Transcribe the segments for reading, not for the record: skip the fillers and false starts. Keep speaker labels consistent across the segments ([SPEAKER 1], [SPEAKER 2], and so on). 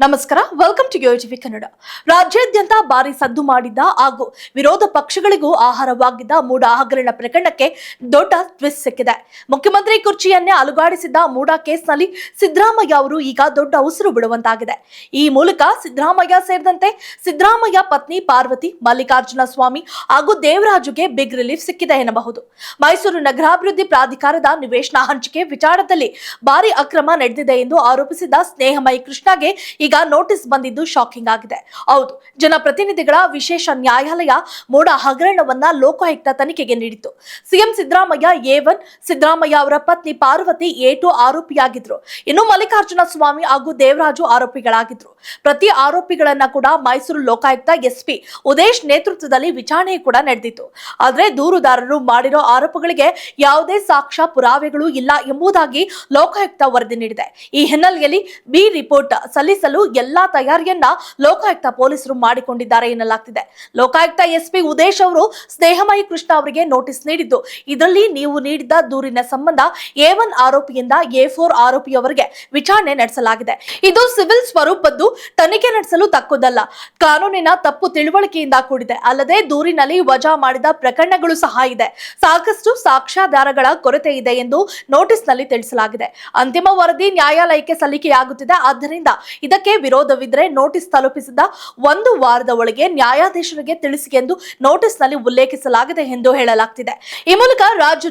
[SPEAKER 1] ನಮಸ್ಕಾರ, welcome to TV Kannada. ರಾಜ್ಯಾದ್ಯಂತ ಭಾರಿ ಸದ್ದು ಮಾಡಿದ್ದ ಹಾಗೂ ವಿರೋಧ ಪಕ್ಷಗಳಿಗೂ ಆಹಾರವಾಗಿದ್ದ ಮೂಡ ಹಗರಣ ಪ್ರಕರಣಕ್ಕೆ ದೊಡ್ಡ ಟ್ವಿಸ್ಟ್ ಸಿಕ್ಕಿದೆ. ಮುಖ್ಯಮಂತ್ರಿ ಕುರ್ಚಿಯನ್ನೇ ಅಲುಗಾಡಿಸಿದ್ದ ಮೂಡ ಕೇಸ್ನಲ್ಲಿ ಸಿದ್ದರಾಮಯ್ಯ ಅವರು ಈಗ ದೊಡ್ಡ ಉಸಿರು ಬಿಡುವಂತಾಗಿದೆ. ಈ ಮೂಲಕ ಸಿದ್ದರಾಮಯ್ಯ ಸೇರಿದಂತೆ ಸಿದ್ದರಾಮಯ್ಯ ಪತ್ನಿ ಪಾರ್ವತಿ, ಮಲ್ಲಿಕಾರ್ಜುನ ಸ್ವಾಮಿ ಹಾಗೂ ದೇವರಾಜುಗೆ ಬಿಗ್ ರಿಲೀಫ್ ಸಿಕ್ಕಿದೆ ಎನ್ನಬಹುದು. ಮೈಸೂರು ನಗರಾಭಿವೃದ್ಧಿ ಪ್ರಾಧಿಕಾರದ ನಿವೇಶನ ಹಂಚಿಕೆ ವಿಚಾರದಲ್ಲಿ ಭಾರಿ ಅಕ್ರಮ ನಡೆದಿದೆ ಎಂದು ಆರೋಪಿಸಿದ್ದ ಸ್ನೇಹಮಯಿ ಕೃಷ್ಣಗೆ ಈಗ ನೋಟಿಸ್ ಬಂದಿದ್ದು ಶಾಕಿಂಗ್ ಆಗಿದೆ. ಹೌದು, ಜನಪ್ರತಿನಿಧಿಗಳ ವಿಶೇಷ ನ್ಯಾಯಾಲಯ ಮೂಡ ಹಗರಣವನ್ನ ಲೋಕಾಯುಕ್ತ ತನಿಖೆಗೆ ನೀಡಿತು. ಸಿಎಂ ಸಿದ್ದರಾಮಯ್ಯ A1, ಸಿದ್ದರಾಮಯ್ಯ ಅವರ ಪತ್ನಿ ಪಾರ್ವತಿ A2 ಆರೋಪಿಯಾಗಿದ್ರು. ಇನ್ನು ಮಲ್ಲಿಕಾರ್ಜುನ ಸ್ವಾಮಿ ಹಾಗೂ ದೇವರಾಜು ಆರೋಪಿಗಳಾಗಿದ್ರು. ಪ್ರತಿ ಆರೋಪಿಗಳನ್ನ ಕೂಡ ಮೈಸೂರು ಲೋಕಾಯುಕ್ತ SP ಉದೇಶ್ ನೇತೃತ್ವದಲ್ಲಿ ವಿಚಾರಣೆ ಕೂಡ ನಡೆದಿತ್ತು. ಆದ್ರೆ ದೂರುದಾರರು ಮಾಡಿರೋ ಆರೋಪಗಳಿಗೆ ಯಾವುದೇ ಸಾಕ್ಷ್ಯ ಪುರಾವೆಗಳು ಇಲ್ಲ ಎಂಬುದಾಗಿ ಲೋಕಾಯುಕ್ತ ವರದಿ ನೀಡಿದೆ. ಈ ಹಿನ್ನೆಲೆಯಲ್ಲಿ ಬಿ ರಿಪೋರ್ಟ್ ಸಲ್ಲಿಸಲು ಎಲ್ಲಾ ತಯಾರಿಯನ್ನ ಲೋಕಾಯುಕ್ತ ಪೊಲೀಸರು ಮಾಡಿಕೊಂಡಿದ್ದಾರೆ ಎನ್ನಲಾಗ್ತಿದೆ. ಲೋಕಾಯುಕ್ತ SP ಉದೇಶ್ ಅವರು ಸ್ನೇಹಮಯಿ ಕೃಷ್ಣ ಅವರಿಗೆ ನೋಟಿಸ್ ನೀಡಿದ್ದು, ಇದರಲ್ಲಿ ನೀವು ನೀಡಿದ ದೂರಿನ ಸಂಬಂಧ A1 ಆರೋಪಿಯಿಂದ A4 ಆರೋಪಿಯವರೆಗೆ ವಿಚಾರಣೆ ನಡೆಸಲಾಗಿದೆ. ಇದು ಸಿವಿಲ್ ಸ್ವರೂಪದ್ದು, ತನಿಖೆ ನಡೆಸಲು ತಕ್ಕುದಲ್ಲ. ಕಾನೂನಿನ ತಪ್ಪು ತಿಳುವಳಿಕೆಯಿಂದ ಕೂಡಿದೆ. ಅಲ್ಲದೆ ದೂರಿನಲ್ಲಿ ವಜಾ ಮಾಡಿದ ಪ್ರಕರಣಗಳು ಸಹ ಇದೆ. ಸಾಕಷ್ಟು ಸಾಕ್ಷ್ಯಾಧಾರಗಳ ಕೊರತೆ ಇದೆ ಎಂದು ನೋಟಿಸ್ ನಲ್ಲಿ ತಿಳಿಸಲಾಗಿದೆ. ಅಂತಿಮ ವರದಿ ನ್ಯಾಯಾಲಯಕ್ಕೆ ಸಲ್ಲಿಕೆಯಾಗುತ್ತಿದೆ. ಆದ್ದರಿಂದ ಇದಕ್ಕೆ ವಿರೋಧವಿದ್ರೆ ನೋಟಿಸ್ ತಲುಪಿಸಿದ 1 ವಾರದ ಒಳಗೆ ನ್ಯಾಯಾಧೀಶರಿಗೆ ತಿಳಿಸಿ ಎಂದು ನೋಟಿಸ್ ನಲ್ಲಿ ಉಲ್ಲೇಖಿಸಲಾಗಿದೆ ಎಂದು ಹೇಳಲಾಗ್ತಿದೆ. ಈ ಮೂಲಕ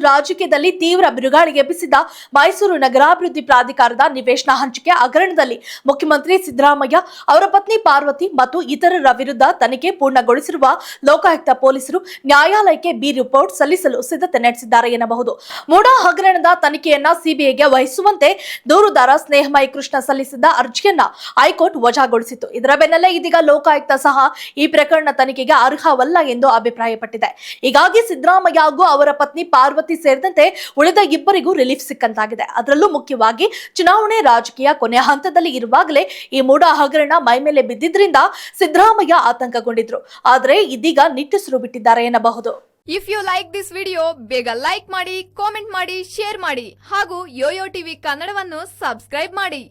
[SPEAKER 1] ರಾಜಕೀಯದಲ್ಲಿ ತೀವ್ರ ಬಿರುಗಾಳಿಗೆ ಎಬ್ಬಿಸಿದ ಮೈಸೂರು ನಗರಾಭಿವೃದ್ಧಿ ಪ್ರಾಧಿಕಾರದ ನಿವೇಶನ ಹಂಚಿಕೆ ಹಗರಣದಲ್ಲಿ ಮುಖ್ಯಮಂತ್ರಿ ಸಿದ್ದರಾಮಯ್ಯ, ಅವರ ಪತ್ನಿ ಪಾರ್ವತಿ ಮತ್ತು ಇತರರ ವಿರುದ್ಧ ತನಿಖೆ ಪೂರ್ಣಗೊಳಿಸಿರುವ ಲೋಕಾಯುಕ್ತ ಪೊಲೀಸರು ನ್ಯಾಯಾಲಯಕ್ಕೆ ಬಿ ರಿಪೋರ್ಟ್ ಸಲ್ಲಿಸಲು ಸಿದ್ಧತೆ ನಡೆಸಿದ್ದಾರೆ ಎನ್ನಬಹುದು. ಮೂಡ ಹಗರಣದ ತನಿಖೆಯನ್ನ CBIಗೆ ವಹಿಸುವಂತೆ ದೂರುದಾರ ಸ್ನೇಹಮಯಿ ಕೃಷ್ಣ ಸಲ್ಲಿಸಿದ್ದ ಅರ್ಜಿಯನ್ನ ಹೈಕೋರ್ಟ್ ವಜಾಗೊಳಿಸಿತ್ತು. ಇದರ ಬೆನ್ನಲ್ಲೇ ಇದೀಗ ಲೋಕಾಯುಕ್ತ ಸಹ ಈ ಪ್ರಕರಣ ತನಿಖೆಗೆ ಅರ್ಹವಲ್ಲ ಎಂದು ಅಭಿಪ್ರಾಯಪಟ್ಟಿದೆ. ಹೀಗಾಗಿ ಸಿದ್ದರಾಮಯ್ಯ ಹಾಗೂ ಅವರ ಪತ್ನಿ ಪಾರ್ವತಿ ಸೇರಿದಂತೆ ಉಳಿದ ಇಬ್ಬರಿಗೂ ರಿಲೀಫ್ ಸಿಕ್ಕಂತಾಗಿದೆ. ಅದರಲ್ಲೂ ಮುಖ್ಯವಾಗಿ ಚುನಾವಣೆ ರಾಜಕೀಯ ಕೊನೆಯ ಹಂತದಲ್ಲಿ ಇರುವಾಗಲೇ ಈ ಮೂಡ ಹಗರಣ ಮೈಮೇಲೆ ಬಿದ್ದಿದ್ರಿಂದ ಸಿದ್ದರಾಮಯ್ಯ ಆತಂಕಗೊಂಡಿದ್ರು. ಆದರೆ ಇದೀಗ ನಿಟ್ಟುಸಿರು ಬಿಟ್ಟಿದ್ದಾರೆ ಎನ್ನಬಹುದು.
[SPEAKER 2] If you like this video, ಬೇಗ ಲೈಕ್ ಮಾಡಿ, ಕಾಮೆಂಟ್ ಮಾಡಿ, ಶೇರ್ ಮಾಡಿ ಹಾಗೂ ಯೋಯೋ ಟಿವಿ ಕನ್ನಡವನ್ನು ಸಬ್ಸ್ಕ್ರೈಬ್ ಮಾಡಿ.